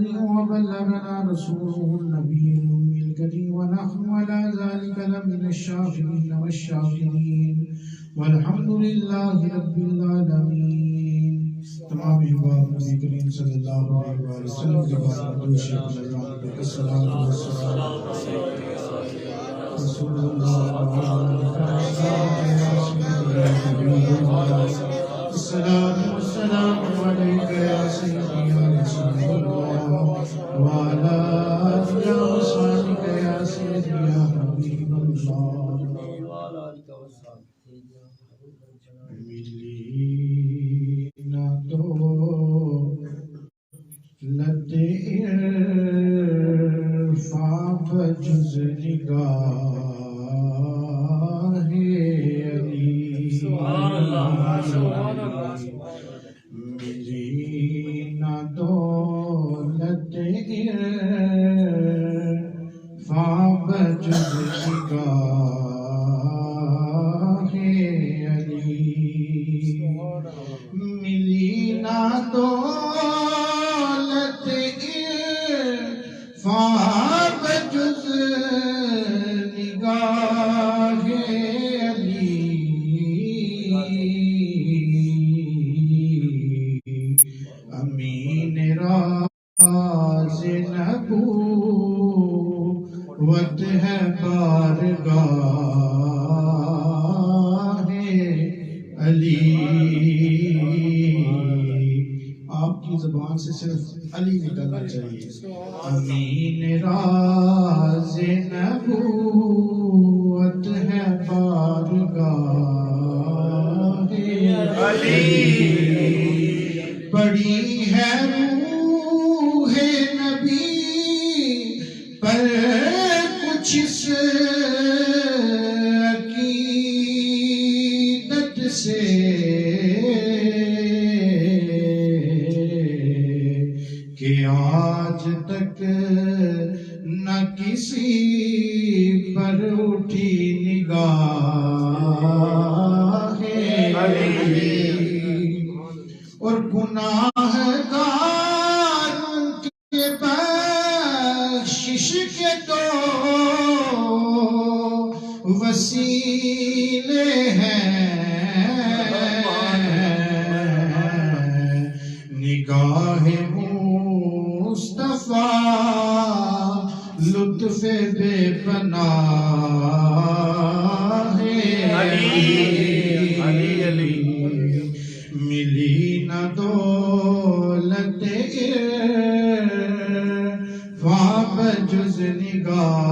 وبلغنا رسوله النبي الأمي الكريم ونحن على ذلك لمن الشاكرين والشاكرين والحمد لله رب العالمين. تمام احباب نبی کریم صلی اللہ علیہ وآلہ وسلم کے بعد دوش اللہ السلام والسلام رسول اللہ السلام والسلام علیکہ یا سیدی یا رسول اللہ وعلا آلہ وصحبہ یا سیدی یا حبیب اللہ. ملی نہ دولت عرفاں بجز نگاہ علی. ملی نہ دولت عرفاں بجز نگاہ علی. ملی نہ دولت عرفاں بجز نگاہ علی. امین راز نبوت ہے بارگاہ علی. آپ کی زبان سے صرف علی نکلنا چاہیے. امین راز نبوت ہے بارگاہ علی. بڑی ہے روح نبی پر کچھ اس عقیدت سے کہ آج تک نہ کسی پر اٹھی نگاہ علی. اور گناہ گاروں کے بخشش کے تو وسیلے ہیں. نگاہ مصطفیٰ لطف بے پناہ علی. ملی نہ دولت عرفاں بجز نگاہ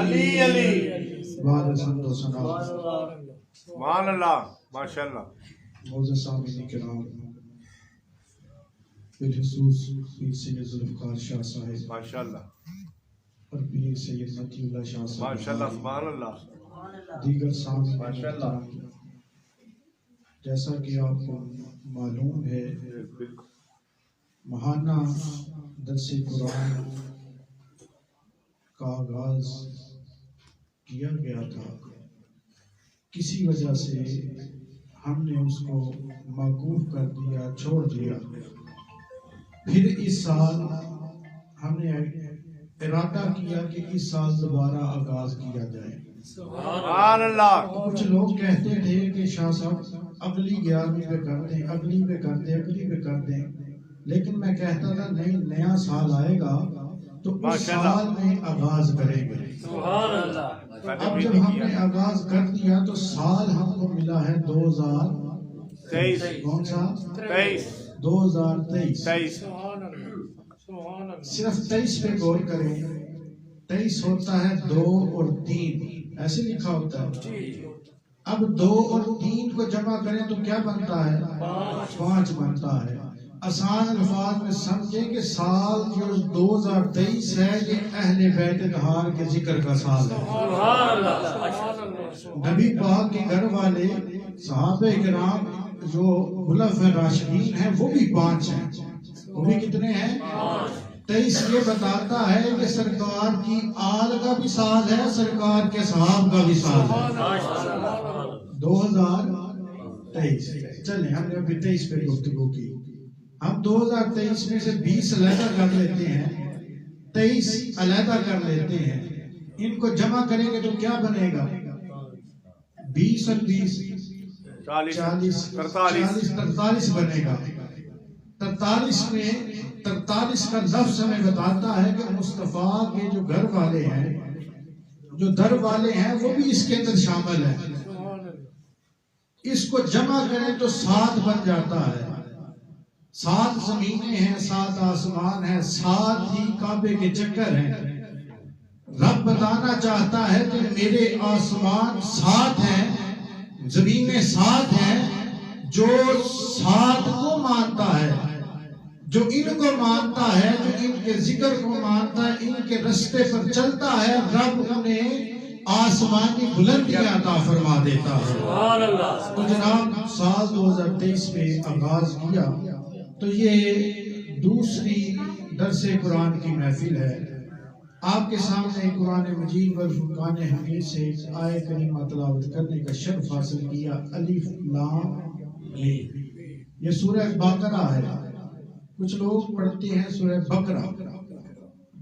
علی. بعد حمد و ثنا سبحان اللہ ماشاءاللہ. معزز سامعین کرام، بالخصوص پیر سید ذوالفقار شاہ صاحب ماشاءاللہ اور پیر سید متی اللہ شاہ صاحب ماشاءاللہ سبحان اللہ. دیگر سامعین محترم، جیسا کہ آپ کو معلوم ہے ماہانہ درس قرآن کا آغاز کیا گیا تھا. کسی وجہ سے ہم نے اس کو موقوف کر دیا، چھوڑ دیا. پھر اس سال ہم نے ارادہ کیا کہ اس سال دوبارہ آغاز کیا جائے. سبحان اللہ. کچھ لوگ کہتے تھے کہ شاہ صاحب اگلی 11ویں پہ کر دیں، اگلی پہ کر دیں، اگلی پہ کر دیں. لیکن میں کہتا تھا نہیں، نیا سال آئے گا تو اس سال میں آغاز کریں گے. سبحان اللہ. اب جب ہم نے آغاز کر دیا تو سال ہم کو ملا ہے 2023. کون سا؟ 2023. صرف 23 پہ غور کریں. 23 ہوتا ہے 2 اور 3، ایسے لکھا ہوتا ہے. اب 2 اور 3 کو جمع کریں تو کیا بنتا ہے؟ 5 بنتا ہے. آسان الفاظ میں سمجھیں کہ سال جو 2023 ہے یہ اہل بیت اطہار کے ذکر کا سال ہے. نبی پاک کے گھر والے صحابہ کرام جو خلفائے راشدین ہیں وہ بھی 5 ہیں. وہ بھی کتنے ہیں؟ 23 یہ بتاتا ہے کہ سرکار کی آل کا بھی سال ہے، سرکار کے صحاب کا بھی سال ہے. 2023. چلیں ہم نے ابھی 23 پہ گفتگو کی. ہم 2023 میں سے 20 علیحدہ کر لیتے ہیں، 23 علیحدہ کر لیتے ہیں، ان کو جمع کریں گے تو کیا بنے گا؟ 20 اور 20 40 43 بنے گا۔ 43 میں 43 کا لفظ ہمیں بتاتا ہے کہ مصطفیٰ کے جو گھر والے ہیں، جو در والے ہیں، وہ بھی اس کے اندر شامل ہیں۔ اس کو جمع کریں تو 7 بن جاتا ہے۔ 7 زمینیں ہیں، 7 آسمان ہیں، 7 ہی کعبے کے چکر ہیں۔ رب بتانا چاہتا ہے کہ میرے آسمان 7 ہیں، زمینیں 7 ہیں، جو 7 کو مانتا ہے، جو ان کو مانتا ہے، جو ان کے ذکر کو مانتا ہے، ان کے رستے پر چلتا ہے، رب انہیں آسمانی بلندیاں عطا فرما دیتا ہے۔ تو جناب سال 2023 میں آغاز کیا تو یہ دوسری درس قرآن کی محفل ہے۔ آپ کے سامنے قرآن مجید والفرقان حمید سے آیہ کریمہ تلاوت کرنے کا شرف حاصل کیا۔ الف لام میم، یہ سورہ بقرہ ہے۔ کچھ لوگ پڑھتے ہیں سورہ بقرہ،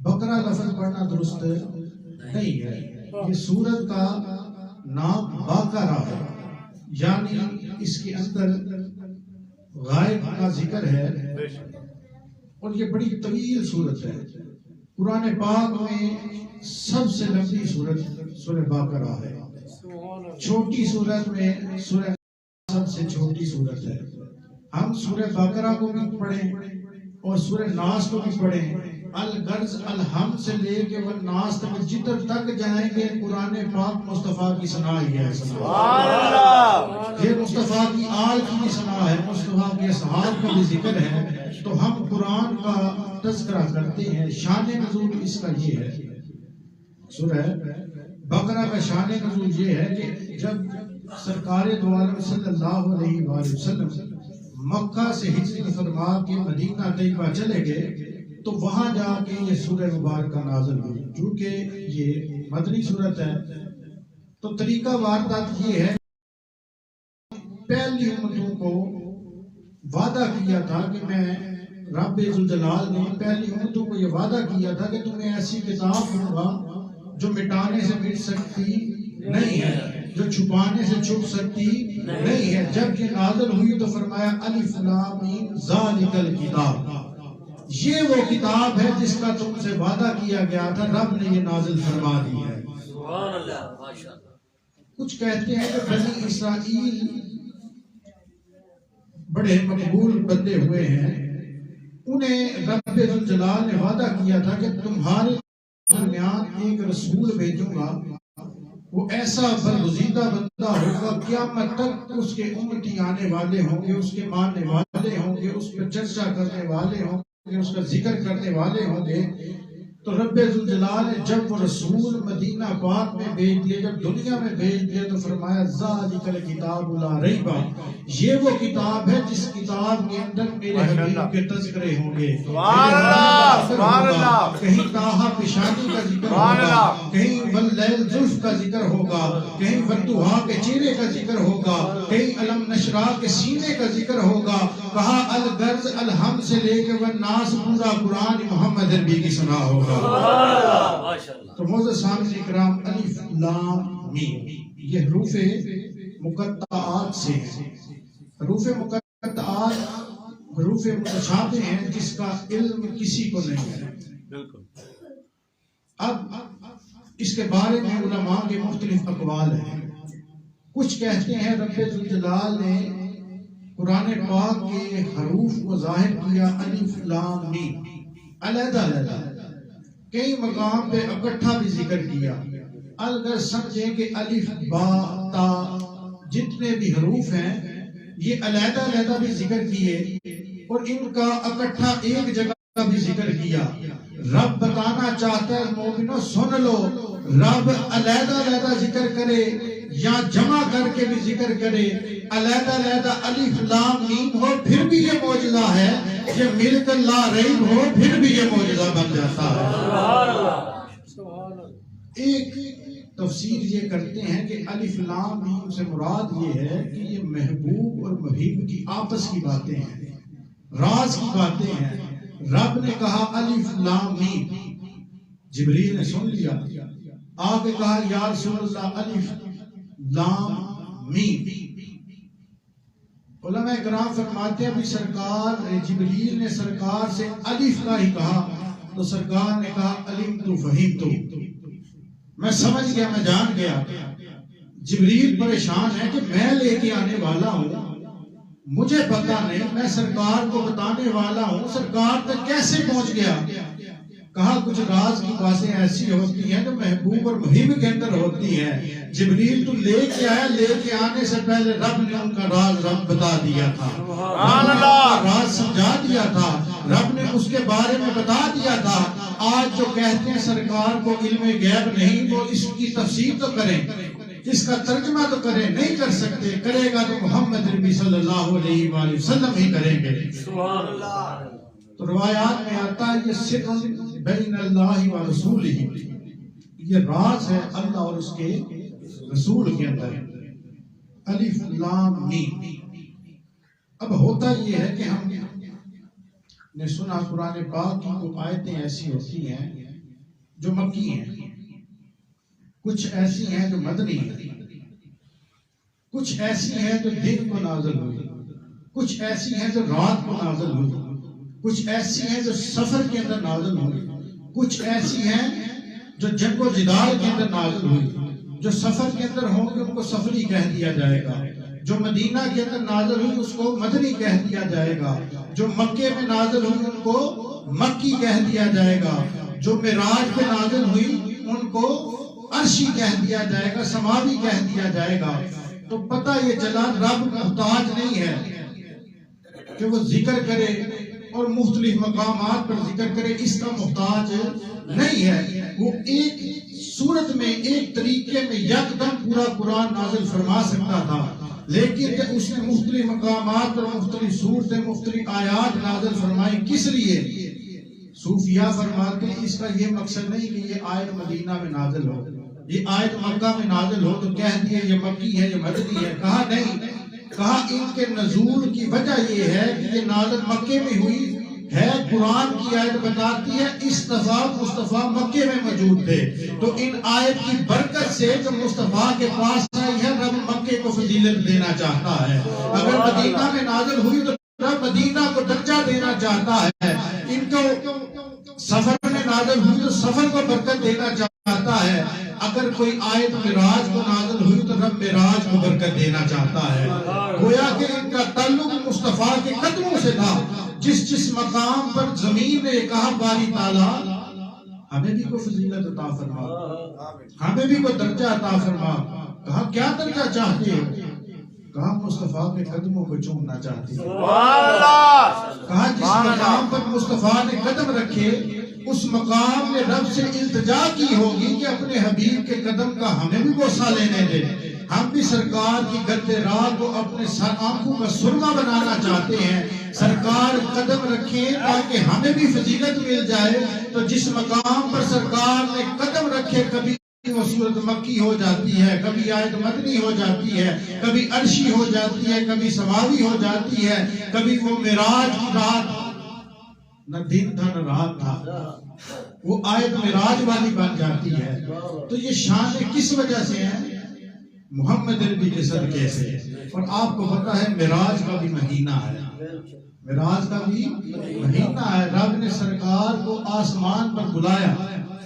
بقرہ لفظ پڑھنا درست نہیں ہے۔ یہ سورت کا نام بقرہ ہے، یعنی اس کے اندر غائب کا ذکر ہے، اور یہ بڑی طویل سورت ہے۔ قرآن پاک میں سب سے لمبی سورت سورہ بقرہ ہے۔ چھوٹی سورت میں سورہ سب سے چھوٹی سورت ہے۔ ہم سورہ بقرہ کو بھی پڑھیں اور سورہ ناس کو بھی پڑھیں، الغرض الحمد سے لے کے والناس تک جدھر تک جائیں گے قرآن پاک مصطفیٰ کی ثنا ہی ہے۔ سبحان اللہ! یہ مصطفیٰ کی آل کی بھی ثنا ہے، مصطفیٰ کے اصحاب کا بھی ذکر ہے۔ تو ہم قرآن کا تذکرہ کرتے ہیں۔ شان نزول اس کا یہ ہے، سورہ بقرہ کا شان نزول یہ ہے کہ جب سرکار دو عالم صلی اللہ علیہ وآلہ وسلم مکہ سے ہجرت فرما کے مدینہ طیبہ چلے گئے تو وہاں جا کے یہ سورہ مبارکہ نازل ہوئی۔ چونکہ یہ مدنی سورت ہے تو طریقہ واردات یہ ہے، پہلی امتوں کو وعدہ کیا تھا کہ میں رب ذوالجلال نے پہلی امتوں کو یہ وعدہ کیا تھا کہ تمہیں ایسی کتاب دوں گا جو مٹانے سے مٹ سکتی نہیں ہے، جو چھپانے سے چھپ سکتی نہیں ہے۔ جب یہ نازل ہوئی تو فرمایا الف لام میم ذالک الکتاب، یہ وہ کتاب ہے جس کا تم سے وعدہ کیا گیا تھا، رب نے یہ نازل فرما دی ہے۔ سبحان اللہ، ماشاءاللہ۔ کچھ کہتے ہیں کہ بنی اسرائیل بڑے مقبول بندے ہوئے ہیں، انہیں رب ذوالجلال نے وعدہ کیا تھا کہ تمہارے درمیان ایک رسول بھیجوں گا، وہ ایسا برگزیدہ بندہ ہوگا، قیامت تک اس کے امتی آنے والے ہوں گے، اس کے ماننے والے ہوں گے، اس پر چرچا کرنے والے ہوں گے، اس کا ذکر کرنے والے ہوں گے۔ تو رب ذوالجلال نے جب وہ رسول مدینہ پاک میں بھیج دیے، جب دنیا میں بھیج دیے تو فرمایا ذالک الکتاب لا ریب، یہ وہ کتاب ہے جس کتاب کے اندر میرے حبیب کے تذکرے ہوں گے۔ سبحان اللہ، سبحان اللہ۔ کہیں طٰہٰ پیشانی کا ذکر ہوگا، کہیں واللیل زلف کا ذکر ہوگا، کہیں والضحیٰ کے چہرے کا ذکر ہوگا، کہیں علم نشرح کے سینے کا ذکر ہوگا۔ کہا الغرض الحمد سے لے کے والناس پورا قرآن محمد عربی کی ثنا ہوگا۔ تو معزز سامعین اکرام، الف لام میم یہ حروف مقطعات سے ہیں۔ حروف مقطعات حروف متشابہ ہیں جس کا علم کسی کو نہیں ہے۔ اب اس کے بارے میں علماء کے مختلف اقوال ہیں۔ کچھ کہتے ہیں رب ذوالجلال نے قرآن پاک کے حروف کو ظاہر کیا الف لام میم علیحدہ علیحدہ، کئی مقام پہ اکٹھا بھی ذکر کیا۔ اگر سمجھیں کہ الف با تا جتنے بھی حروف ہیں یہ علیحدہ علیحدہ بھی ذکر کیے اور ان کا اکٹھا ایک جگہ بھی ذکر کیا۔ رب بتانا چاہتا ہے مومنو سن لو، رب علیحدہ علیحدہ ذکر کرے یا جمع کر کے بھی ذکر کرے، علیحدہ علیحدہ الف لام میم ہو پھر بھی یہ معجزہ ہے، یہ مل کر لا ریب ہو پھر بھی یہ معجزہ بن جاتا ہے۔ ایک تفسیر یہ کرتے ہیں کہ الف لام میم سے مراد یہ ہے کہ یہ محبوب اور محب کی آپس کی باتیں ہیں۔ راز کی باتیں ہیں. رب نے کہا الف لام میم، جبریل نے سن لیا، آگے کہا یا رسول اللہ الف لام میم. علماء کرام فرماتے ہیں بھی سرکار جبریل نے سرکار سے الف کا ہی کہا تو سرکار نے کہا علمت فہمت، میں سمجھ گیا، میں جان گیا. جبریل پریشان ہے کہ میں لے کے آنے والا ہوں، مجھے پتا نہیں، میں سرکار کو بتانے والا ہوں، سرکار تک کیسے پہنچ گیا؟ کہا کچھ راز کی باتیں ایسی ہوتی ہیں جو محبوب اور مہم کے اندر ہوتی ہیں. جبریل تو لے کے آیا، لے کے آنے سے پہلے رب نے ان کا راز رب بتا دیا تھا، رب نے ان کا راز سمجھا دیا تھا، رب نے اس کے بارے میں بتا دیا تھا. آج جو کہتے ہیں سرکار کو علم غیب نہیں، وہ اس کی تفسیر تو کریں، اس کا ترجمہ تو کریں، نہیں کر سکتے. کرے گا تو محمد نبی صلی اللہ علیہ وآلہ وسلم ہی کریں گے. سبحان اللہ. تو روایات میں آتا ہے یہ سر بین اللہ و رسولہ، یہ راز ہے اللہ اور اس کے رسول کے اندر. الف لام میم. اب ہوتا یہ ہے کہ ہم نے سنا قرآن پاک کی کچھ آیتیں ایسی ہوتی ہیں جو مکی ہیں، کچھ ایسی ہیں جو مدنی ہیں، کچھ ایسی ہیں جو دن کو نازل ہوئی، کچھ ایسی ہیں جو رات کو نازل ہوئی، کچھ ایسی ہیں جو سفر کے اندر نازل ہوئی، کچھ ایسی ہیں جو جنگ و جدال کے اندر نازل ہوئی. جو سفر کے اندر ہوں گے ان کو سفری کہہ دیا جائے گا، جو مدینہ کے اندر نازل ہوئی اس کو مدنی کہہ دیا جائے گا، جو مکے میں نازل ہوئی ان کو مکی کہہ دیا جائے گا، جو معراج پہ نازل ہوئی ان کو عرشی کہہ دیا جائے گا، سماوی کہہ دیا جائے گا. تو پتہ یہ چلا رب محتاج نہیں ہے کہ وہ ذکر کرے اور مختلف مقامات پر ذکر کرے، اس کا محتاج نہیں ہے. وہ ایک صورت میں ایک طریقے میں یکدم پورا قرآن نازل فرما سکتا تھا، لیکن جب اس نے مختلف مقامات پر مختلف صورتیں مختلف آیات نازل فرمائی. کس لیے؟ صوفیاء فرماتے ہیں اس کا یہ مقصد نہیں کہ یہ آیت مدینہ میں نازل ہو، یہ آیت مکہ میں نازل ہو تو کہہ دیا یہ مکی ہے یہ مدنی ہے. کہا نہیں، کہا ان کے نزول کی وجہ یہ ہے کہ یہ نازل مکے میں ہوئی ہے. قرآن کی آیت بتاتی ہے استفاء مصطفیٰ مکے میں موجود تھے، تو ان آیت کی برکت سے جو مصطفیٰ کے پاس آئی ہے رب مکے کو فضیلت دینا چاہتا ہے. اگر مدینہ میں نازل ہوئی تو رب مدینہ کو درجہ دینا چاہتا ہے. ان کو سفر میں نازل ہوئی تو سفر کو برکت دینا چاہتا ہے. اگر کوئی آیت معراج کو نازل ہوئی تو رب معراج کو برکت دینا چاہتا ہے. گویا کہ ان کا تعلق مصطفیٰ کے قدموں سے تھا. جس مقام پر زمین نے کہا باری تعالیٰ ہمیں بھی کوئی فضیلت عطا فرما، ہمیں بھی کوئی درجہ عطا فرما. کہا کیا درجہ چاہتے ہو؟ کہا مصطفیٰ کے قدموں کو چومنا چاہتے ہیں. کہا جس مقام پر مصطفیٰ نے قدم رکھے اس مقام میں رب سے التجا کی ہوگی کہ اپنے حبیب کے قدم کا ہمیں بھی بوسہ لینے دے. ہم بھی سرکار کی گرد راہ کو اپنے آنکھوں کا سرما بنانا چاہتے ہیں. سرکار قدم رکھیں تاکہ ہمیں بھی فضیلت مل جائے. تو جس مقام پر سرکار نے قدم رکھے کبھی وہ صورت مکی ہو جاتی ہے، کبھی آیت مدنی ہو جاتی ہے، کبھی عرشی ہو جاتی ہے، کبھی سماوی ہو جاتی ہے، کبھی وہ معراج کی رات نہ دن تھا نہ رات تھا وہ آیت معراج والی بن جاتی ہے. تو یہ شان کس وجہ سے ہے؟ محمد نبی کے صدقے سے. اور آپ کو پتا ہے معراج کا بھی مہینہ ہے، معراج کا بھی مہینہ ہے. رب نے سرکار کو آسمان پر بلایا.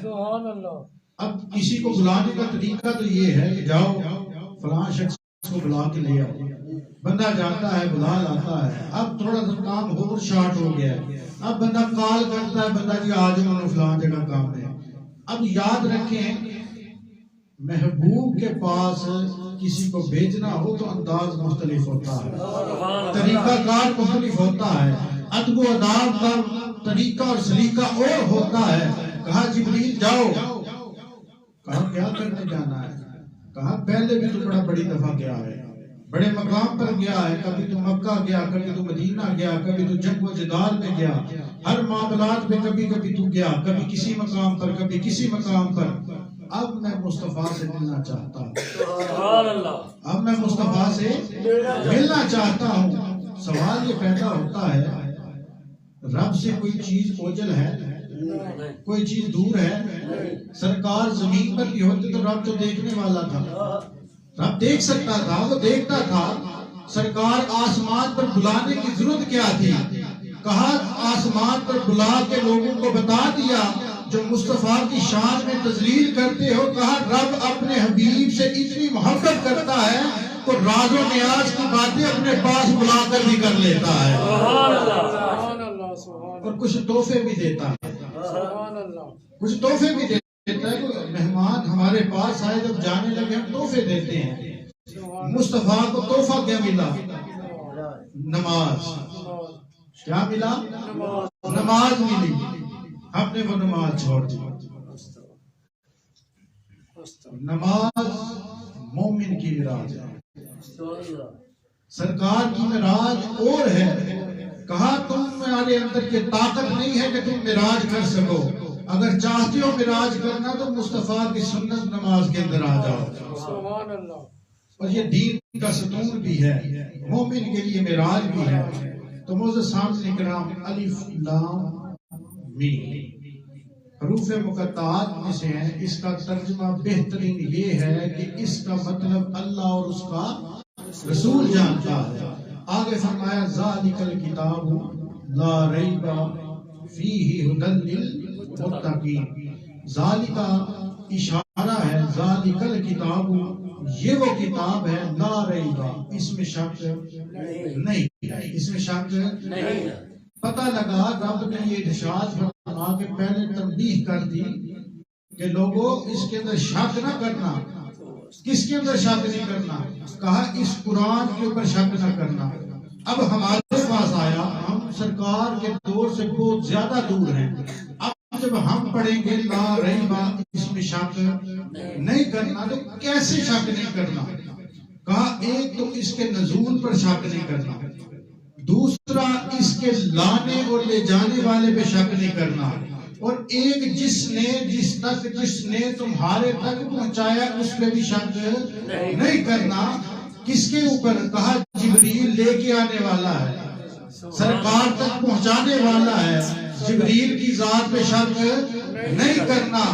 سبحان اللہ. اب کسی کو بلانے کا طریقہ تو یہ ہے کہ جاؤ فلاں شخص کو بلا کے لے آؤ. بندہ جاتا ہے بلا لاتا ہے. اب تھوڑا سا کام اور شارٹ ہو گیا ہے، اب بندہ کال کرتا ہے بندہ جی آ جاؤ فلاں جگہ کام ہے. اب یاد رکھیں محبوب کے پاس کسی کو بھیجنا ہو تو انداز مختلف ہوتا ہے، طریقہ کار مختلف ہوتا ہے، ادب و آداب کا طریقہ اور سلیقہ اور ہوتا ہے. کہا جبریل جاؤ. کہا کیا کرنے جانا ہے؟ کہا پہلے بھی تو بڑا بڑی دفعہ گیا ہے، بڑے مقام پر گیا ہے، کبھی تو مکہ گیا، کبھی تو مدینہ گیا، کبھی تو جنگ و جدال میں گیا، ہر معاملات میں کبھی کبھی تو گیا، کبھی کسی مقام پر کبھی کسی مقام پر. اب میں مصطفیٰ سے ملنا چاہتا ہوں، اب میں مصطفیٰ سے ملنا چاہتا ہوں. سوال یہ پیدا ہوتا ہے رب سے کوئی چیز اوجل ہے؟ کوئی چیز دور ہے؟ سرکار زمین پر بھی ہوتے تو رب تو دیکھنے والا تھا، رب دیکھ سکتا تھا، وہ دیکھتا تھا۔ سرکار آسمان پر بلانے کی ضرورت کیا تھی؟ کہا آسمان پر بلا کے لوگوں کو بتا دیا جو مصطفیٰ کی شان میں تذلیل کرتے ہو۔ کہا رب اپنے حبیب سے اتنی محبت کرتا ہے تو راز و نیاز کی باتیں اپنے پاس بلا کر بھی کر لیتا ہے، اور کچھ تحفے بھی دیتا ہے، کچھ تحفے بھی دیتا ہے۔ مہمان ہمارے پاس آئے جب جانے لگے ہم تحفے دیتے ہیں۔ مصطفیٰ کو تحفہ کیا ملا؟ نماز۔ کیا ملا؟ نماز ملی۔ ہم نے وہ نماز چھوڑ دی۔ نماز مومن کی معراج ہے، سرکار کی معراج اور ہے۔ کہا تمہارے اندر یہ طاقت نہیں ہے کہ تم معراج کر سکو، اگر چاہتے ہو معراج کرنا تو مصطفیٰ کی سنت نماز کے اندر آ جاؤ۔ اور یہ دین کا ستون بھی ہے، مومن کے لیے معراج بھی ہے۔ تو معزز سامعین کرام، الف لام میم حروف مقطعات میں سے ہیں۔ اس کا ترجمہ بہترین یہ ہے کہ اس کا مطلب اللہ اور اس کا رسول جانتا ہے۔ آگے فرمایا ذالک الکتاب لا ریب فیہ ھدی للمتقین۔ ذالک اشارہ ہے، ذالک الکتاب یہ وہ کتاب ہے، لا ریب اس میں شک نہیں، اس میں شک نہیں۔ پتہ لگا رب نے یہ ارشاد فرما کے پہلے تنبیہ کر دی کہ لوگوں اس کے اندر شک نہ کرنا۔ کس کے اندر شک نہیں کرنا؟ کہا اس قرآن کے اوپر شک نہ کرنا۔ اب ہمارے پاس آیا، ہم سرکار کے دور سے بہت زیادہ دور ہیں۔ اب جب ہم پڑھیں گے لا ریب اس میں شک نہیں کرنا، تو کیسے شک نہیں کرنا؟ کہا ایک تو اس کے نزول پر شک نہیں کرنا، دوسرا اس کے لانے اور لے جانے والے پہ شک نہیں کرنا، اور ایک جس نے تمہارے تک پہنچایا اس پہ بھی شک نہیں کرنا۔ کس کے اوپر؟ کہا جبریل لے کے آنے والا ہے، سرکار تک پہنچانے والا ہے، جبریل کی ذات پہ شک نہیں کرنا۔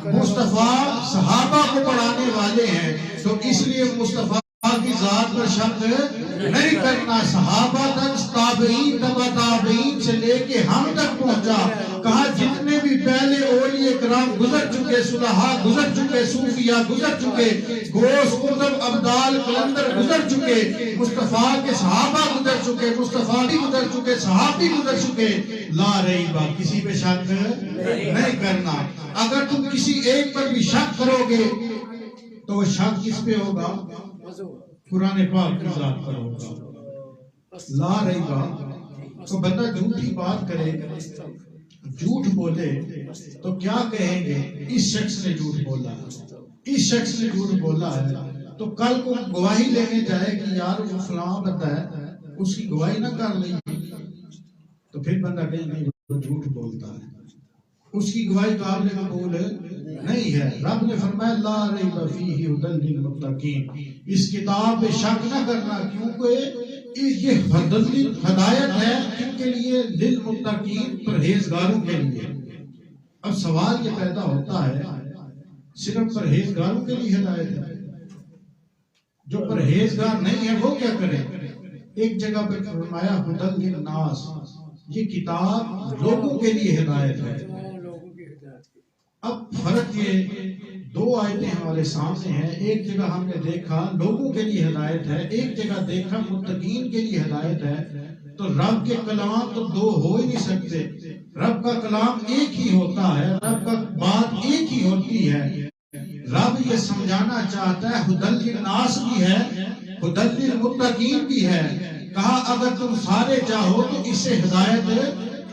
مصطفیٰ صحابہ کو پڑھانے والے ہیں تو اس لیے مصطفیٰ کی ذات پر شک نہیں کرنا۔ صحابہ تک، تابعین تبع تابعین سے لے کے ہم تک پہنچا۔ کہا جتنے بھی پہلے اولیاء کرام گزر چکے، صلحاء گزر چکے، صوفیاء گزر چکے، غوث قطب ابدال قلندر گزر چکے، مصطفیٰ کے صحابہ گزر چکے، مصطفیٰ بھی گزر چکے، صحابی گزر چکے۔ لا ریب کسی پہ شک نہیں کرنا۔ اگر تم کسی ایک پر بھی شک کرو گے تو وہ شک کس پہ ہوگا؟ قرآن پاک کی ذات پر ہوگا۔ لا ریب تو بندہ جھوٹی بات کرے، جھوٹ بولے تو کیا کہیں گے؟ اس شخص نے جھوٹ بولا، اس شخص نے جھوٹ بولا ہے۔ تو کل کو گواہی لینے جائے کہ یار وہ فلاں بندہ ہے، اس کی گواہی نہ کر لیں تو پھر بندہ کہیں نہیں وہ جھوٹ بولتا ہے، اس کی گواہی قابل قبول نہیں ہے۔ رب نے فرمایا لا ریب فیہ ھدی للمتقین، اس کتاب پہ شک نہ کرنا، کیونکہ یہ ہدایت ہے کن کے لیے؟ للمتقین، پرہیزگاروں کے لیے۔ اب سوال یہ پیدا ہوتا ہے صرف پرہیزگاروں کے لیے ہدایت ہے؟ جو پرہیزگار نہیں ہے وہ کیا کرے؟ ایک جگہ پہ فرمایا ھدی للناس، یہ کتاب لوگوں کے لیے ہدایت ہے۔ اب فرق یہ دو آیتیں ہمارے سامنے ہیں، ایک جگہ ہم نے دیکھا لوگوں کے لیے ہدایت ہے، ایک جگہ دیکھا متقین کے لیے ہدایت ہے۔ تو رب کے کلام تو دو ہو ہی نہیں سکتے، رب کا کلام ایک ہی ہوتا ہے، رب کا بات ایک ہی ہوتی ہے۔ رب یہ سمجھانا چاہتا ہے ھدی للناس بھی ہے، ھدی للمتقین بھی ہے۔ کہا اگر تم سارے چاہو تو اس سے ہدایت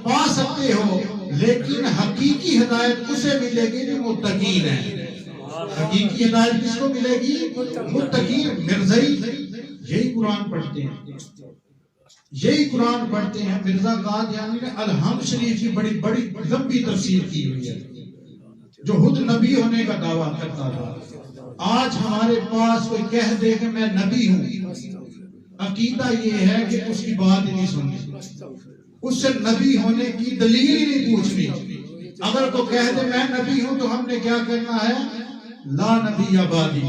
پا سکتے ہو، لیکن حقیقی ہدایت اسے ملے گی جو متقین ہیں۔ حقیقی ہدایت کس کو ملے گی؟ متقین۔ مرزائی یہی قرآن پڑھتے ہیں، یہی قرآن پڑھتے ہیں۔ مرزا قادیانی نے الحمد شریف کی بڑی بڑی لمبی تفسیر کی ہوئی ہے، جو خود نبی ہونے کا دعویٰ کرتا تھا۔ آج ہمارے پاس کوئی کہہ دے کہ میں نبی ہوں، عقیدہ یہ ہے کہ اس کی بات ہی نہیں سنی، اس سے نبی ہونے کی دلیل ہی نہیں پوچھنی. اگر تو کہہ دے میں نبی ہوں تو ہم نے کیا کرنا ہے؟ لا نبی آبادی.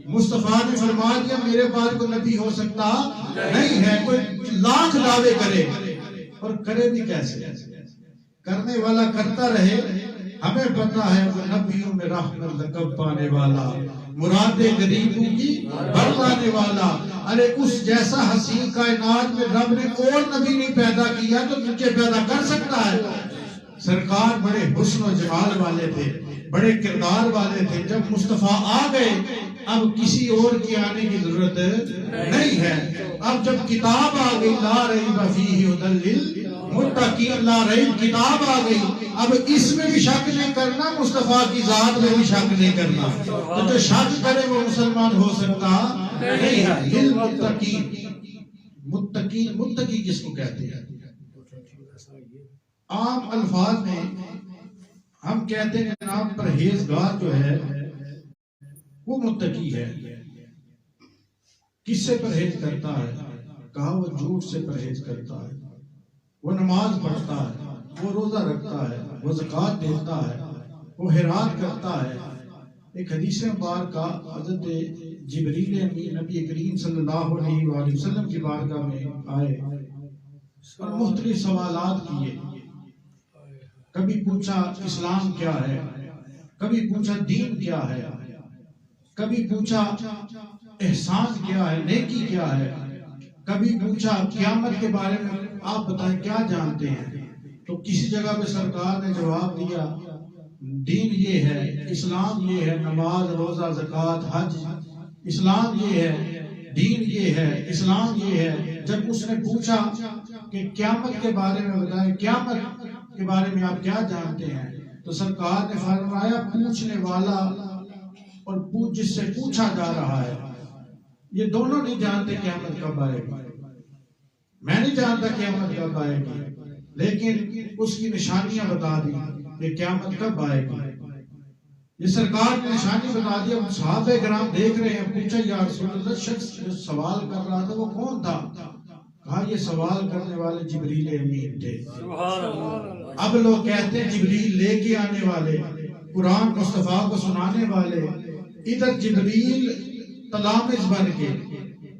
مصطفیٰ نے فرما دیا میرے بعد کوئی نبی ہو سکتا نہیں ہے. کوئی لاکھ دعوے کرے اور کرے بھی کیسے؟ کرنے والا کرتا رہے. ہمیں پتا ہے وہ نبیوں میں رحمت لقب پانے والا، مراد غریبوں کی بڑھانے والا. ارے اس جیسا حسین کائنات میں رب نے اور نبی نہیں پیدا کیا تو تجھے پیدا کر سکتا ہے. سرکار بڑے حسن و جمال والے تھے، بڑے کردار والے تھے. جب مصطفیٰ آ گئے اب کسی اور کی آنے کی ضرورت نہیں ہے. اب جب کتاب آ گئی لا ریب فیہ ھدی للمتقین، لا ریب کتاب آ گئی، اب اس میں بھی شک نہیں کرنا، مصطفیٰ کی ذات میں بھی شک نہیں کرنا. تو جو شک کرے وہ مسلمان ہو سکتا نہیں ہے. للمتقین، متقین، متقی کس کو کہتے ہیں؟ عام الفاظ میں ہم کہتے ہیں جناب پرہیزگار جو ہے وہ متقی ہے. کس سے پرہیز کرتا ہے؟ کہا وہ جھوٹ سے پرہیز کرتا ہے، وہ نماز پڑھتا ہے، وہ روزہ رکھتا ہے، وہ زکوٰۃ دیتا ہے، وہ خیرات کرتا ہے. ایک حدیث مبارکہ حضرت جبریل امین نبی کریم صلی اللہ علیہ وآلہ وسلم کی بارگاہ میں آئے اور مختلف سوالات کیے. کبھی پوچھا اسلام کیا ہے، کبھی پوچھا دین کیا ہے، کبھی پوچھا احسان کیا ہے، نیکی کیا ہے، کبھی پوچھا قیامت کے بارے میں آپ بتائیں کیا جانتے ہیں. تو کسی جگہ پہ سرکار نے جواب دیا دین یہ ہے، اسلام یہ ہے، نماز روزہ زکوٰۃ حج. اسلام یہ ہے، دین یہ ہے، اسلام یہ ہے. جب اس نے پوچھا کہ قیامت کے بارے میں بتائیں، قیامت کے بارے میں آپ کیا جانتے ہیں، تو سرکار نے فرمایا پوچھنے والا اور جس سے پوچھا جا رہا ہے یہ دونوں نہیں جانتے قیامت کب آئے گی. میں نہیں جانتا قیامت کب آئے گی، لیکن اس کی نشانیاں بتا دی کہ قیامت کب آئے گی. یہ سرکار نے نشانی بتا دی. اب صحابہ کرام دیکھ رہے ہیں. پوچھا یا رسول اللہ شخص جو سوال کر رہا تھا وہ کون تھا؟ کہا یہ سوال کرنے والے جبریل امین تھے. اب لوگ کہتے ہیں جبریل لے کے آنے والے، قرآن مصطفیٰ کو سنانے والے. ادھر جبریل تلامذ بن کے،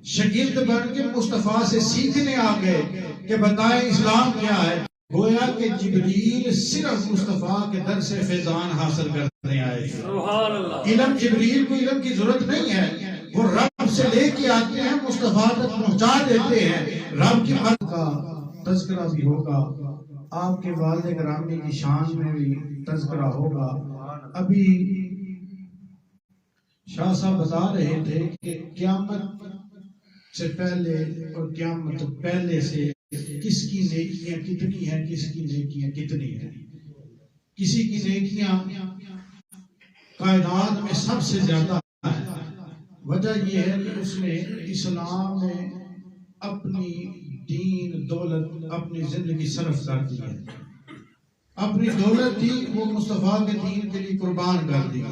شاگرد بن کے مصطفیٰ سے سیکھنے آ گئے کہ بتائیں اسلام کیا ہے. گویا کہ جبریل صرف مصطفیٰ کے در سے فیضان حاصل کرنے آئے. علم جبریل کو علم کی ضرورت نہیں ہے، وہ رب سے لے کے آتے ہیں، مصطفیٰ تک پہنچا دیتے ہیں. رب کی مرض کا تذکرہ بھی ہوگا، آپ کے والد گرامی کی شان میں بھی تذکرہ ہوگا. ابھی شاہ صاحب بتا رہے تھے کہ قیامت سے پہلے اور قیامت پہلے سے کس کی نیکیاں کتنی ہیں، کس کی نیکیاں کتنی ہیں. کسی کی نیکیاں کائنات میں سب سے زیادہ ہیں. وجہ یہ ہے کہ اس نے اسلام میں اپنی دین دولت اپنی زندگی صرف کر دی ہے. اپنی دولت تھی وہ مصطفیٰ کے دین کے لیے قربان کر دی،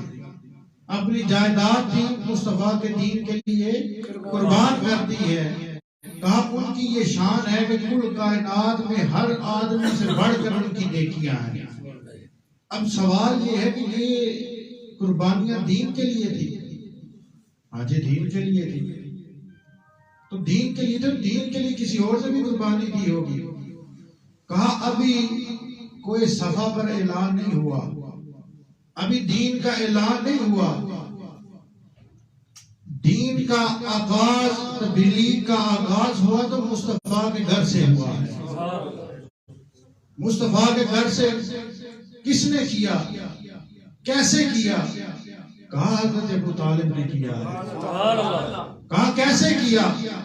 اپنی جائیداد تھی مصطفیٰ کے دین کے لیے قربان کر دی ہے. کہا ان کی یہ شان ہے کہ کل کائنات میں ہر آدمی سے بڑھ کر ان کی نیکیاں ہیں. اب سوال یہ ہے کہ یہ قربانیاں دین کے لیے تھی؟ ہاں جی دین کے لیے تھی. تو دین کے لیے تو دین کے لیے کسی اور سے بھی قربانی دی ہوگی. کہا ابھی کوئی صفحہ پر اعلان نہیں ہوا، ابھی دین کا اعلان نہیں ہوا. دین کا آغاز، تبلیغ کا آغاز ہوا تو مصطفیٰ کے گھر سے ہوا ہے. مصطفیٰ کے گھر سے کس نے کیا، کیسے کیا؟ کہا حضرت ابو طالب نے کیا. کہا کیسے کیا؟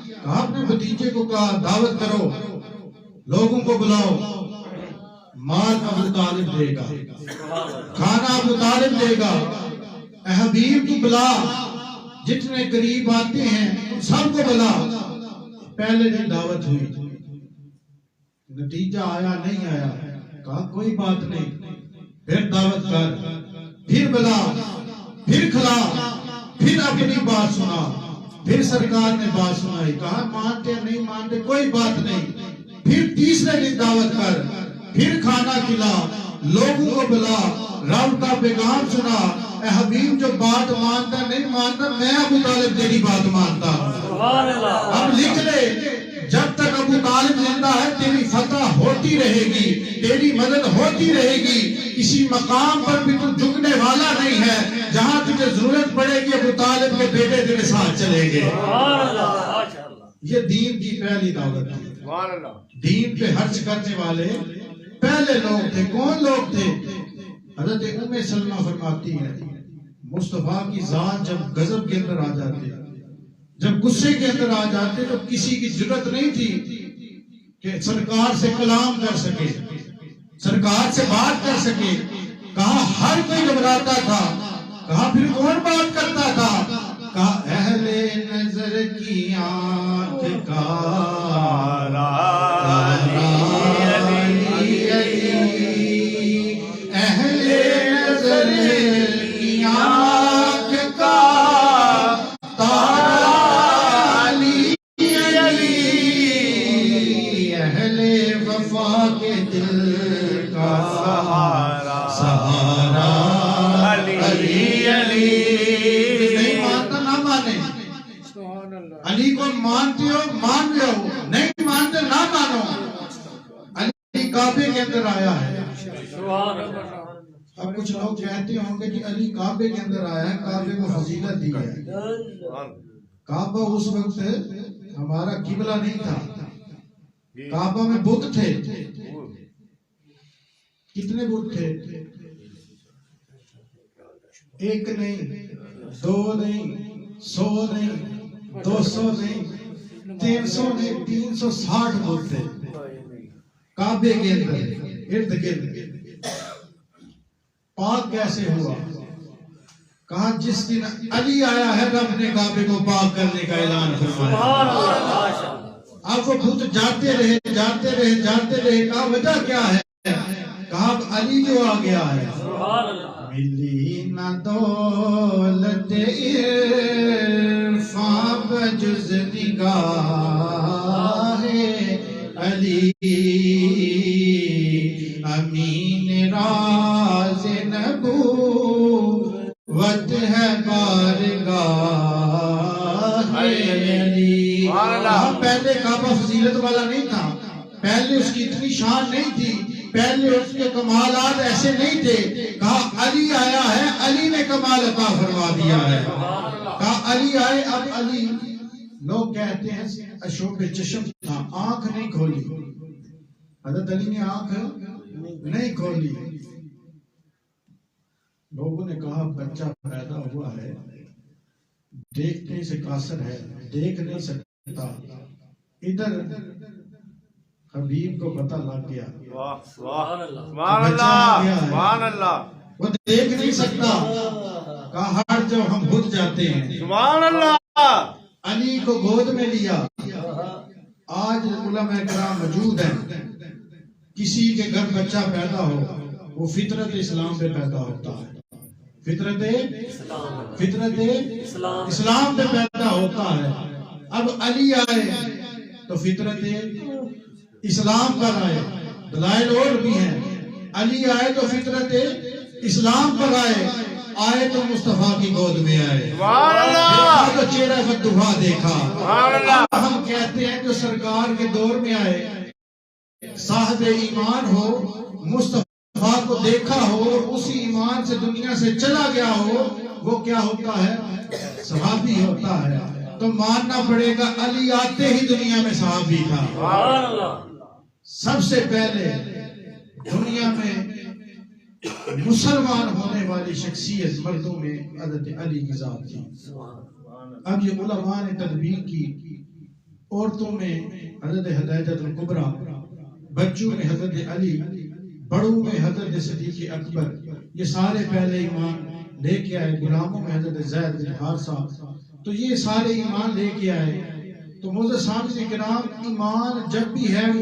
کہا اپنے بھتیجے کو کہا دعوت کرو، لوگوں کو بلاؤ، مال ابو طالب دے گا، کھانا ابو طالب دے گا. اے حبیب تو بلا، جتنے قریب آتے ہیں سب کو بلا. پہلے دن دعوت ہوئی، نتیجہ آیا نہیں آیا. کہا کوئی بات نہیں، پھر دعوت کر، پھر بلا، پھر کھلا، پھر اپنی بات سنا. پھر سرکار نے بات سنائی. کہا مانتے نہیں مانتے کوئی بات نہیں، پھر تیسرے دن دعوت کر، پھر کھانا کھلا، لوگوں کو بلا، رب کا پیغام سنا۔ اے حبیب جو بات مانتا نہیں مانتا، میں ابو طالب تیری بات مانتا ہوں۔ اب لکھ لے، جب تک ابو طالب زندہ ہے تیری فتح ہوتی رہے گی، تیری مدد ہوتی رہے گی۔ کسی مقام پر بھی تو جھکنے والا نہیں ہے، جہاں تجھے ضرورت پڑے گی ابو طالب کے بیٹے تیرے ساتھ چلیں گے۔ یہ دین کی پہلی دعوت ہے۔ دین پہ حرج کرنے والے پہلے لوگ تھے۔ کون لوگ تھے؟ حضرت ام سلمہ فرماتی ہے، مصطفیٰ کی ذات جب غضب کے اندر آ جاتے، جب غصے کے اندر آ جاتے تو کسی کی ضرورت نہیں تھی کہ سرکار سے کلام کر سکے، سرکار سے بات کر سکے۔ کہا ہر کوئی گھبراتا تھا، کہا پھر کون بات کرتا تھا؟ کہا اہل نظر کی آنکھ کا اہل نظر کی آنکھ کا تارا علی علی، اہل وفا کے دل کا سہارا علی علی۔ نہیں مانتا نہ مانے، علی کو مانتے ہو مان لو، نہیں مانتے نہ مانو۔ علی کعبے کے اندر آیا ہے۔ اب کچھ لوگ کہتے ہوں گے کہ علی کعبے کے اندر آیا ہے، کعبے کو فضیلت دی ہے۔ کعبہ اس وقت ہمارا قبلہ نہیں تھا، کعبہ میں بت تھے۔ کتنے بت تھے؟ ایک نہیں، دو نہیں، 100 نہیں، 200 نہیں، 300 نہیں، 360 بت تھے کعبے کے اندر ارد گرد۔ پاک کیسے ہوا؟ کہا جس دن علی آیا ہے رب نے کعبے کو پاک کرنے کا اعلان فرمایا۔ اب وہ بت جاتے رہے جاتے رہے جاتے رہے، کہا وجہ کیا ہے؟ کہا اب علی جو آ گیا ہے۔ ملی نہ دولت عرفاں بجز نگاہ علی، امین راز نبوت ہے بارگاہ علی۔ پہلے کعبہ فضیلت والا نہیں تھا، پہلے اس کی اتنی شان نہیں تھی، پہلے اس کے کمالات ایسے نہیں تھے۔ کہا علی آیا ہے، علی نے کمال عطا فرما دیا ہے۔ کہا علی آئے، اب علی، لوگ کہتے ہیں اشوب چشم تھا، آنکھ نہیں کھولی۔ حضرت علی نے آنکھ نہیں کھولی۔ لوگوں نے کہا بچہ پیدا ہوا ہے، دیکھنے سے قاصر ہے، دیکھ نہیں سکتا۔ ادھر حبیب کو پتہ لگ گیا، وہ دیکھ نہیں سکتا۔ کہا ہر جو ہم بھول جاتے ہیں۔ سبحان اللہ۔ علی کو گود میں لیا۔ آج علماء کرام موجود ہیں، کسی کے گھر بچہ پیدا ہو وہ فطرت اسلام پہ پیدا ہوتا ہے، فطرت اسلام پہ پیدا ہوتا ہے۔ اب علی آئے تو فطرت اسلام پر آئے، دلائل اور بھی ہیں۔ علی آئے تو فطرت اسلام پر آئے، آئے تو مصطفیٰ کی گود میں آئے، دیکھا تو چہرہ فتوحا دیکھا۔ ہم کہتے ہیں جو سرکار کے دور میں آئے، صاحب ایمان ہو، مصطفیٰ کو دیکھا ہو، اسی ایمان سے دنیا سے چلا گیا ہو، وہ کیا ہوتا ہے؟ صحابی ہوتا ہے۔ تو ماننا پڑے گا علی آتے ہی دنیا میں صحابی تھا۔ سب سے پہلے دنیا میں مسلمان ہونے والی شخصیت مردوں میں حضرت علی کی ذات تھی۔ اب یہ علماء نے تدبیر کی، عورتوں میں حضرت حدیجہ الکبریٰ، بچوں میں حضرت علی، بڑوں میں حضرت صدیق اکبر، یہ سارے پہلے ایمان لے کے آئے۔ غلاموں میں حضرت زید بن حارثہ، تو یہ سارے ایمان لے کے آئے۔ تو معزز سامعین کرام، ایمان جب بھی ہے وہ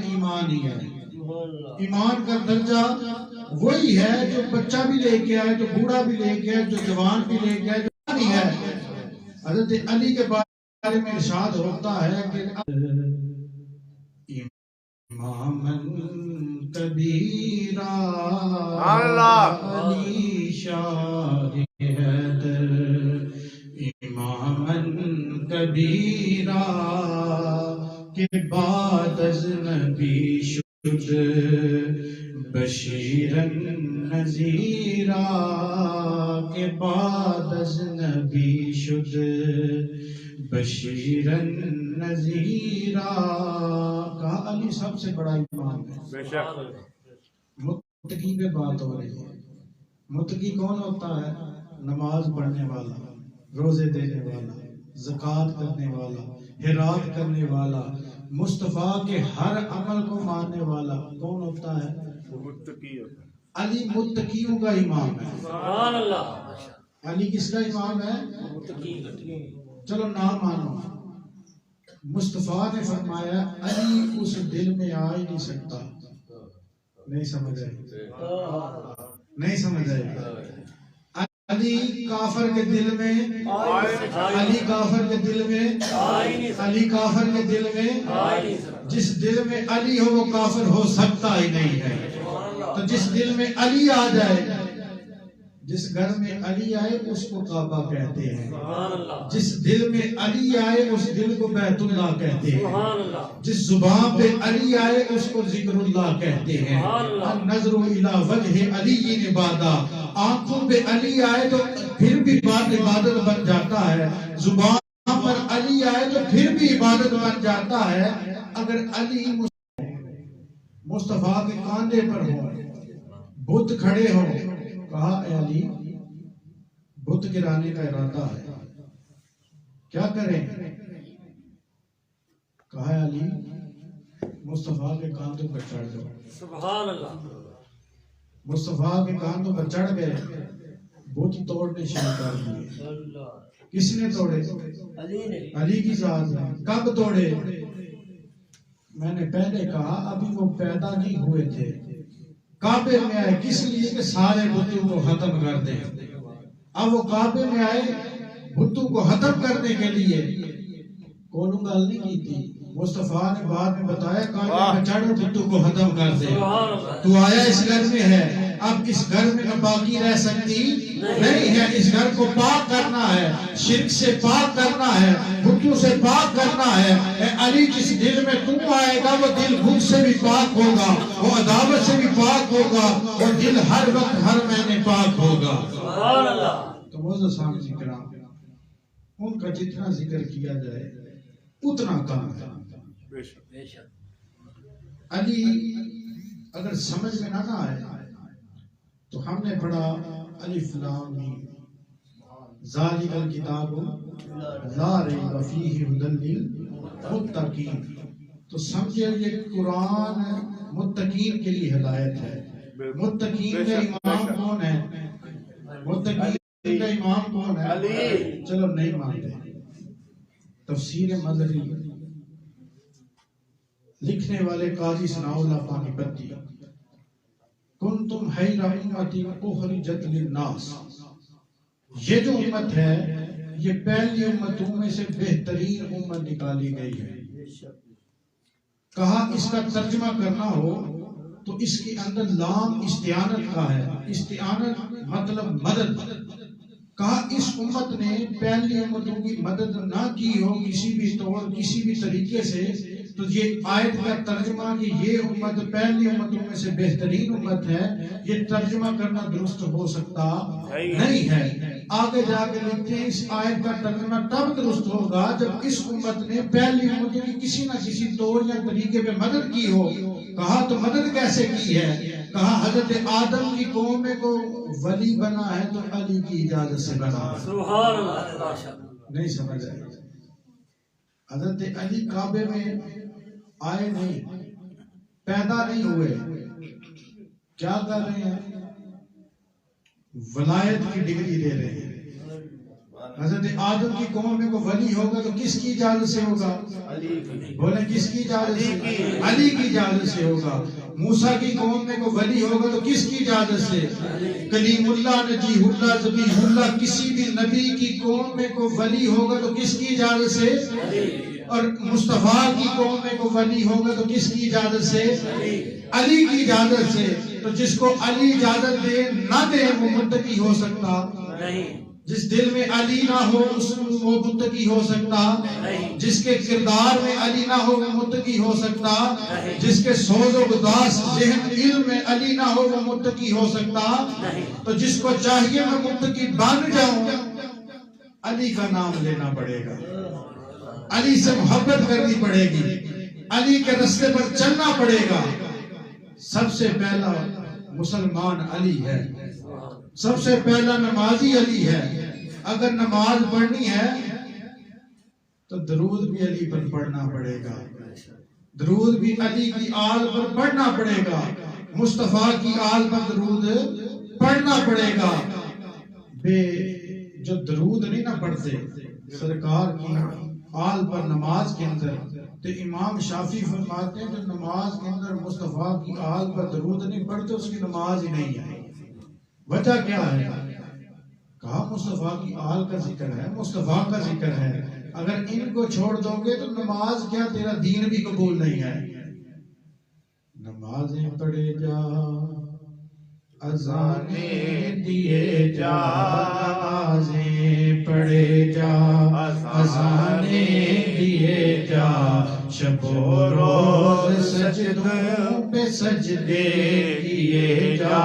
ایمان ہی ہے۔ ایمان کا درجہ وہی ہے جو بچہ بھی لے کے آئے، جو بوڑھا بھی لے کے آئے، جو جوان بھی لے کے آئے، جو نہیں ہے۔ حضرت علی کے بارے میں ارشاد ہوتا ہے کہ اماماً کبیرا اللہ علی شاہ حیدر اماماً کبیرا کے بعد از نبی شد بشیراً نذیرا کے بعد از نبی شد بشیراً نذیرا کہا علی سب سے بڑا امام ہے. بے شک متقی پہ بات ہو رہی ہے. متقی کون ہوتا ہے؟ نماز پڑھنے والا، روزے دینے والا، زکوٰۃ کرنے والا، خیرات کرنے والا، مصطفیٰ کے ہر عمل کو ماننے والا. کون ہوتا ہے؟ متقی ہوتا ہے. علی متقیوں کا امام ہے. سبحان اللہ. علی کس کا امام ہے؟ متقی. چلو نام مانو. مصطفیٰ نے فرمایا علی اس دل میں آ ہی نہیں سکتا. نہیں سمجھ آئی؟ نہیں سمجھ آئی؟ علی کافر کے دل میں، علی کافر کے دل میں، علی کافر کے دل میں، جس دل میں علی ہو وہ کافر ہو سکتا ہی نہیں ہے. تو جس دل میں علی آ جائے، جس گھر میں علی آئے اس کو کعبہ کہتے ہیں. جس دل میں علی آئے اس دل کو بیت اللہ کہتے ہیں. جس زبان پہ علی آئے اس کو ذکر اللہ کہتے ہیں. النظر الی وجہ علی عبادہ، آنکھوں پہ علی آئے تو پھر بھی بات عبادت بن جاتا ہے. زبان پر علی آئے تو پھر بھی عبادت بن جاتا ہے. اگر علی مصطفیٰ کے کاندھے پر ہو، بت کھڑے ہو، کہا اے علی بت گرانے کا ارادہ ہے، کیا کریں؟ کہا اے علی مصطفیٰ کے کاندھوں پر چڑھ جاؤ. سبحان اللہ. مصطفیٰ کے کاندھوں پر چڑھ گئے، بت توڑنے شروع کر دیے. کس نے توڑے؟ علی کی ذات نے. کب توڑے؟ میں نے پہلے کہا ابھی وہ پیدا نہیں ہوئے تھے. کعبے میں آئے کس لیے کہ سارے بتوں کو ختم کر دیں. اب وہ کعبے میں آئے بتوں کو ختم کرنے کے لیے. کولوں گل نہیں کی تھی. مصطفیٰ نے بعد میں بتایا کعبے میں چڑھ بتوں کو ختم کر دے. تو آیا اس گھر میں ہے، اب اس گھر میں باقی رہ سکتی نہیں ہے. اس گھر کو پاک کرنا ہے، شرک سے پاک کرنا ہے، بتوں سے پاک کرنا ہے. اے علی جس دل میں تم آئے گا وہ دل خود سے بھی پاک ہوگا، وہ عداوت سے بھی پاک ہوگا، اور دل ہر وقت ہر مہینے پاک ہوگا. تو معزز سامعین کرام، ان کا جتنا ذکر کیا جائے اتنا کم ہے. علی اگر سمجھ میں نہ آئے تو ہم نے پڑھا الف لام میم ذالک الکتاب لا ریب فیہ ھدی للمتقین. تو سمجھے یہ قرآن متقین کے لیے ہدایت ہے. متقین کا امام کون ہے؟ متقین کا امام کون ہے؟ علی. چلو نہیں مانتے. تفسیر مظہری لکھنے والے قاضی ثناء اللہ پانی پتی، کنتم خیر امت اخرجت للناس، یہ جو امت ہے یہ پہلی امتوں میں سے بہترین امت نکالی گئی ہے. کہا اس کا ترجمہ کرنا ہو تو اس کے اندر لام استعانت کا ہے. استعانت مطلب مدد. کہا اس امت نے پہلی امتوں کی مدد نہ کی ہو کسی بھی طور کسی بھی طریقے سے، تو یہ آیت کا ترجمہ کہ یہ امت پہلی امتوں میں سے بہترین امت ہے، یہ ترجمہ کرنا درست ہو سکتا نہیں ہے. آگے جا کے لکھتے ہیں اس آیت کا ترجمہ تب درست ہوگا جب اس امت نے پہلی امتوں کی کسی نہ کسی طور یا طریقے پہ مدد کی ہو. کہا تو مدد کیسے کی ہے؟ کہا حضرت آدم کی قوم کو ولی بنا ہے تو علی کی اجازت سے بنا ہے. سبحان اللہ. نہیں سمجھ آئی؟ حضرت علی کعبے میں آئے نہیں، پیدا نہیں ہوئے، کیا کر رہے ہیں؟ ولایت کی ڈگری دے رہے ہیں. حضرت آدم کی قوم میں کوئی ولی ہوگا تو کس کی اجازت سے ہوگا؟ بولے کس کی اجازت سے؟ علی کی اجازت سے ہوگا. موسیٰ کی قوم میں کوئی ولی ہوگا تو کس کی اجازت سے؟ کلیم اللہ، نجیح اللہ، ذبیح اللہ، کسی بھی نبی کی قوم میں کوئی ولی ہوگا تو کس کی اجازت سے؟ اور مصطفیٰ کی قوم میں کوئی ولی ہوگا تو کس کی اجازت سے؟ علی کی اجازت سے. تو جس کو علی اجازت دے نہ دے وہ متقی ہو سکتا نہیں. جس دل میں علی نہ ہو اس وہ متقی ہو سکتا نہیں. جس کے کردار میں علی نہ ہو وہ متقی ہو سکتا جس کے سوز و گداس ذہن علم میں علی نہ ہو وہ متقی ہو سکتا. تو جس کو چاہیے میں متقی بن جاؤں علی کا نام لینا پڑے گا, علی سے محبت کرنی پڑے گی, علی کے راستے پر چلنا پڑے گا. سب سے پہلا مسلمان علی ہے, سب سے پہلا نمازی علی ہے. اگر نماز پڑھنی ہے تو درود بھی علی پر پڑھنا پڑے گا, درود بھی علی کی آل پر پڑھنا پڑے گا, مصطفیٰ کی آل پر درود پڑھنا پڑے گا. جو درود نہیں نہ پڑھتے سرکار کی آل پر نماز کے اندر, تو امام شافعی فرماتے ہیں جو نماز کے اندر مصطفیٰ کی آل پر درود نہیں پڑھتے اس کی نماز ہی نہیں ہے. وجہ کیا ہے؟ کہا مصطفیٰ کی آل کا ذکر ہے, مصطفیٰ کا ذکر ہے. اگر ان کو چھوڑ دو گے تو نماز کیا تیرا دین بھی قبول نہیں ہے. نمازیں پڑھے جا, اذانیں دیے جا, نمازیں پڑھے جا, اذانیں دیے جا, شب و روز سجدوں پہ سجدے کیے جا.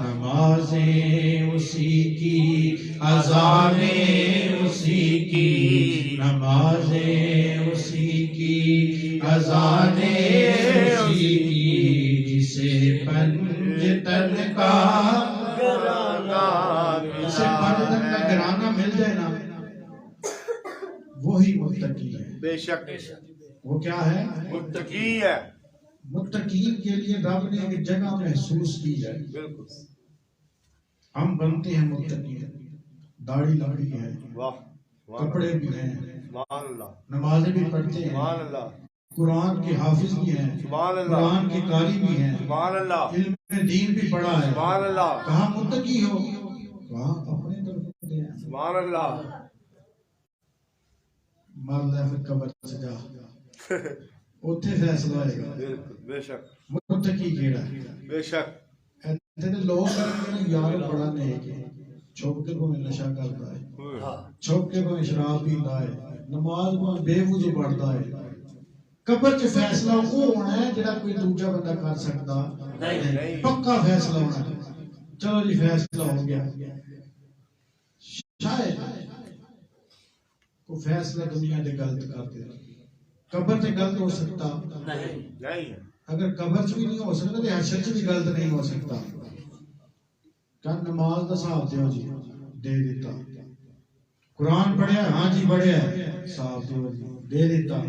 نمازیں اسی کی, اذانیں اسی کی, نمازیں اسی کی, اذانیں اسی کی, جسے پنجتن کا جسے پنجتن کا گرانہ مل جائے نا وہی متقی ہے. بے شک وہ کیا ہے؟ متقی ہے. متقین کے لیے رب نے ایک جگہ محسوس کی ہے. بالکل ہم بنتے ہیں متقی, داڑھی لمبی ہے, کپڑے بھی ہیں, سبحان اللہ, نمازیں بھی پڑھتے ہیں, سبحان اللہ, قرآن کے حافظ بھی ہیں, سبحان اللہ, قرآن کے قاری بھی ہیں, سبحان اللہ, علم دین بھی پڑھا ہے. سبحان اللہ, کہاں متقی ہو؟ کہاں اپنے طرف ہوتے ہیں. سبحان اللہ. مر لے پھر قبر سے جا, اتھے فیصلہ ہوئے گا بالکل بے شک, متقی کیڑا ہے. بے شک. اتنے لوگ کریں گے یار بڑا نیک ہے, چھپ کے کوئی نشہ کرتا ہے, چھپ کے کوئی شراب پیتا ہے, نماز کو بے وضو پڑھتا ہے. قبر کے فیصلہ وہ ہونا ہے جڑا کوئی دوسرا بندہ کر سکتا نہیں, پکا فیصلہ ہونا ہے. چلو جی فیصلہ ہو گیا. شاید کوئی فیصلہ دنیا دے غلط کر دے, قبر تے غلط ہو سکتا نہیں. اگر قبر چ بھی نہیں ہو سکتا تو حشر چ بھی غلط نہیں ہو سکتا. کہ نماز دا صاحب دیو جی دے دیتا, قرآن پڑھیا ہاں جی پڑھیا صاحب دیو جی دے دیتا,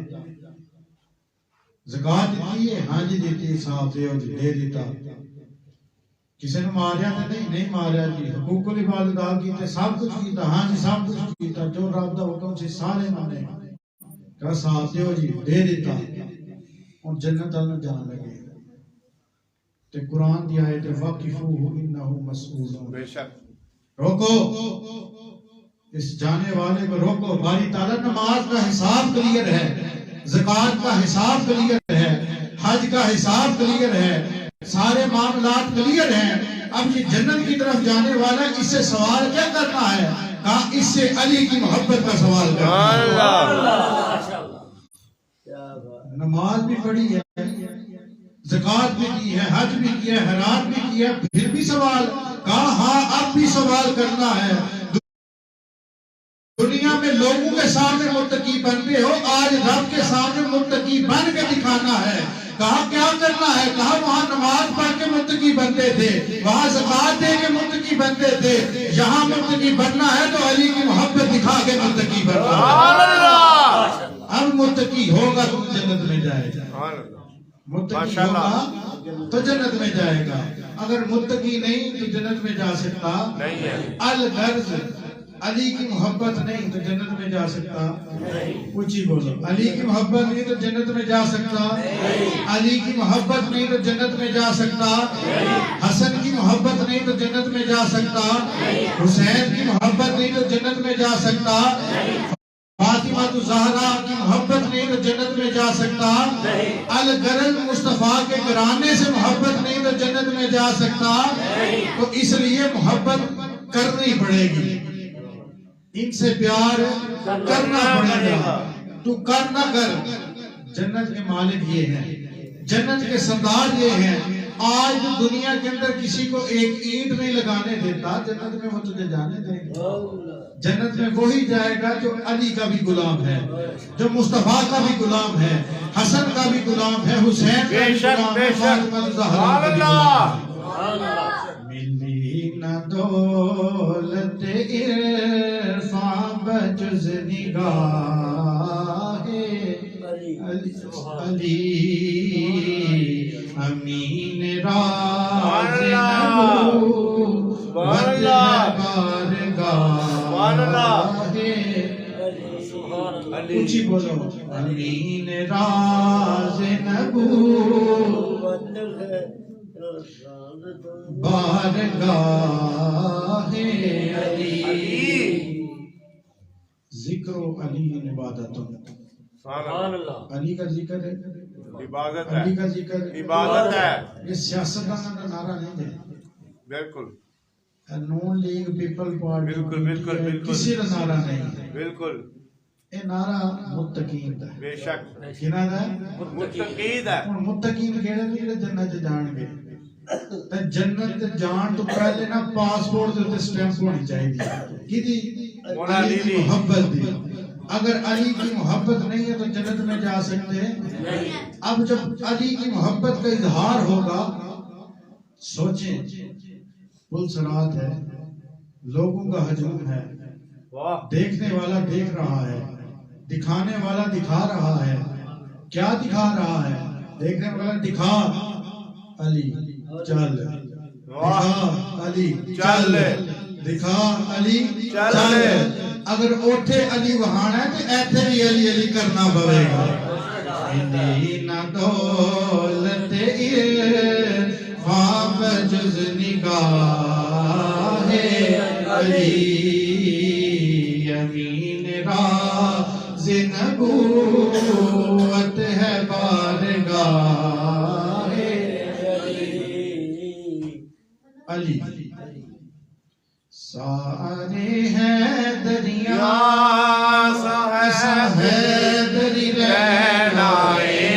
زکات دیتی ہے ہاں جی دیتی ہے صاحب دیو جی دے دیتا, کسی نے ماریا تو نہیں ماریا جی, حقوق العباد ادا کیتے سب کچھ کیتا ہاں جی سب کچھ کیتا, جو رب دا حکم سے سارے مانے, کہ صاحب دیو جی دے دیتا. اور جنت اللہ جان لگے تے قرآن دی آیت وَقِفُوهُ إِنَّهُ مَسْئُولٌ. بے شک. روکو اس جانے والے کو روکو. باری تعالیٰ نماز کا حساب کلیئر ہے, زکوٰۃ کا حساب کلیئر ہے, حج کا حساب کلیئر ہے, سارے معاملات کلیئر ہیں. اب یہ جنت کی طرف جانے والا اس سے سوال کیا کرنا ہے؟ کہا اس سے علی کی محبت کا سوال کرنا ہے. نماز بھی پڑھی ہے, زکوٰۃ بھی کی ہے, حج بھی کیا ہے, خیرات بھی کیا ہے, پھر بھی سوال. کہا ہاں اب بھی سوال کرنا ہے. دنیا میں لوگوں کے سامنے متقی بنتے ہو, آج رب کے سامنے متقی بن کے دکھانا ہے. کہا کیا کرنا ہے؟ کہا وہاں نماز پڑھ کے متقی بنتے تھے, وہاں زکوٰۃ دے کے متقی بنتے تھے, یہاں متقی بننا ہے تو علی کی محبت دکھا کے متقی بننا. اب متقی ہوگا تو جنت میں جائے گا, متقی ہوگا تو جنت میں جائے گا. اگر متقی نہیں تو جنت میں جا سکتا نہیں. الغرض علی کی محبت نہیں تو جنت میں جا سکتا. اونچی بولو, علی کی محبت نہیں تو جنت میں جا سکتا. علی کی محبت نہیں تو جنت میں جا سکتا. حسن کی محبت نہیں تو جنت میں جا سکتا. حسین کی محبت نہیں تو جنت میں جا سکتا. فاطمہ تو زہرا کی محبت نہیں تو جنت میں جا سکتا، الگرل مصطفیٰ کے گھرانے سے محبت نہیں تو جنت میں جا سکتا، تو اس لیے محبت کرنی پڑے گی، ان سے پیار کرنا پڑے گا، تو کر نہ کر۔ جنت کے مالک یہ ہیں، جنت کے سردار یہ ہیں، آج دنیا کے اندر کسی کو ایک اینٹ نہیں لگانے دیتا، جنت میں وہ تجھے جانے دیں گے۔ جنت میں وہی جائے گا جو علی کا بھی غلام ہے، جو مصطفیٰ کا بھی غلام ہے، حسن کا بھی غلام ہے، حسین کا بھی غلام ہے، فاطمہ الزہرا کا بھی غلام ہے۔ ملی نہ دولت عرفان بجز نگاہ علی، امین راز نبوت بارگاہ، اونچی بولو، امین راز نبوت بارگاہ علی، ذکر علی عبادت، علی کا ذکر ہے، عبادت ہے، علی کا ذکر عبادت ہے، یہ سیاستدان کا نعرہ نہیں ہے، بالکل نون لیگ پیپل پارٹی بالکل بالکل بالکل کسی کا نعرہ نہیں ہے، بالکل یہ نعرہ متقین دا ہے، بے شک کنا دا ہے؟ متقید ہے۔ اور متقین کہڑے نہیں جنت جان گے، تے جنت جان تو پہلے نا پاسپورٹ دے تے سٹیمپ ہونی چاہیے، کیدی؟ علی کی محبت دی، اگر علی کی محبت نہیں ہے تو جنت میں جا سکتے ہیں؟ اب جب علی کی محبت کا اظہار ہوگا، سوچیں پلسرات ہے، لوگوں کا ہجوم ہے، دیکھنے والا دیکھ رہا ہے، دکھانے والا دکھا رہا ہے، کیا دکھا رہا ہے؟ دیکھنے والا دکھا علی چل، دکھا علی چل، دکھا علی چل، اگر اوٹھے علی وہاں ہے تو ایتھے بھی علی علی کرنا پڑے گا۔ نہ دولت عرفان بجز نگاہ علی، امین راز نبوت ہے بارگاہ علی، سارے ہیں دریا ایسا ہے دری رہنائے،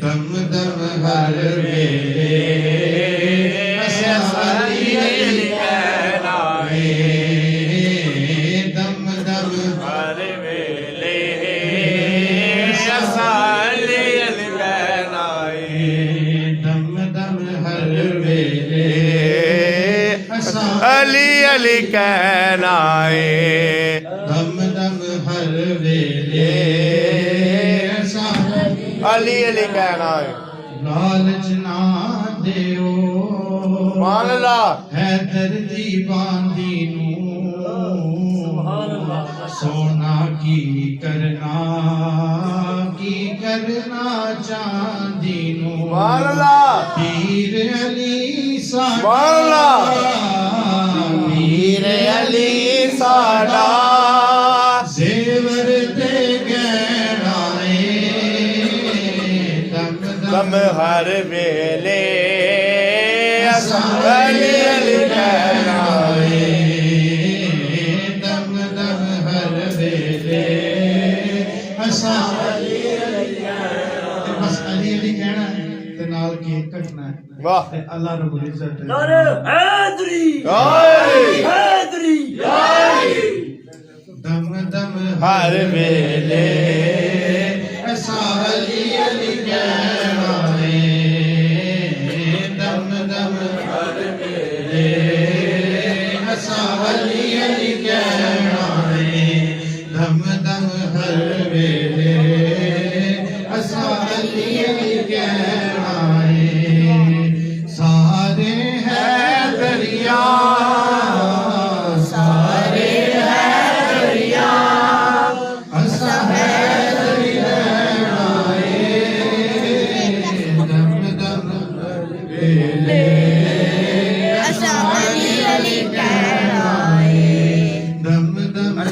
دم دم ہر ویلے ایسا علی علی کہلائے، دم دم ہر ویلے ایسا علی علی کہلائے، دم دم ہر ویلے علی علی کہنا ہے، دم دم ہر ویلے ایسا علی علی کہنا ہے۔ لالچ نہ دیو سبحان اللہ، حیدر دی باندی نو، سونا کی کرنا چاندی نو، سبحان اللہ، پیر علی سبحان ساڈا، اللہ، پیر علی ساڈا، زیور تے گہرائے، دم دم ہر ویلے علی علی کہنا ہے، دم دم ہر ویلے اساں بس علی علی کہنا ہے تے نال کیک کٹنا ہے، واہ، تے اللہ رب العزت نعرہ حیدری، آئے، حیدری، دم دم ہر ویلے اساں علی علی کہنا ہے، دم دم ہر ویلے اساں علی علی کہنا ہے، دم دم ہر ویلے اساں علی علی کہنا ہے، سارے ہیں دریا، سارے ہیں دریا، اساں حیدری رہنا ہے، دم دم ہر ویلے اساں علی علی کہنا ہے، دم دم ہر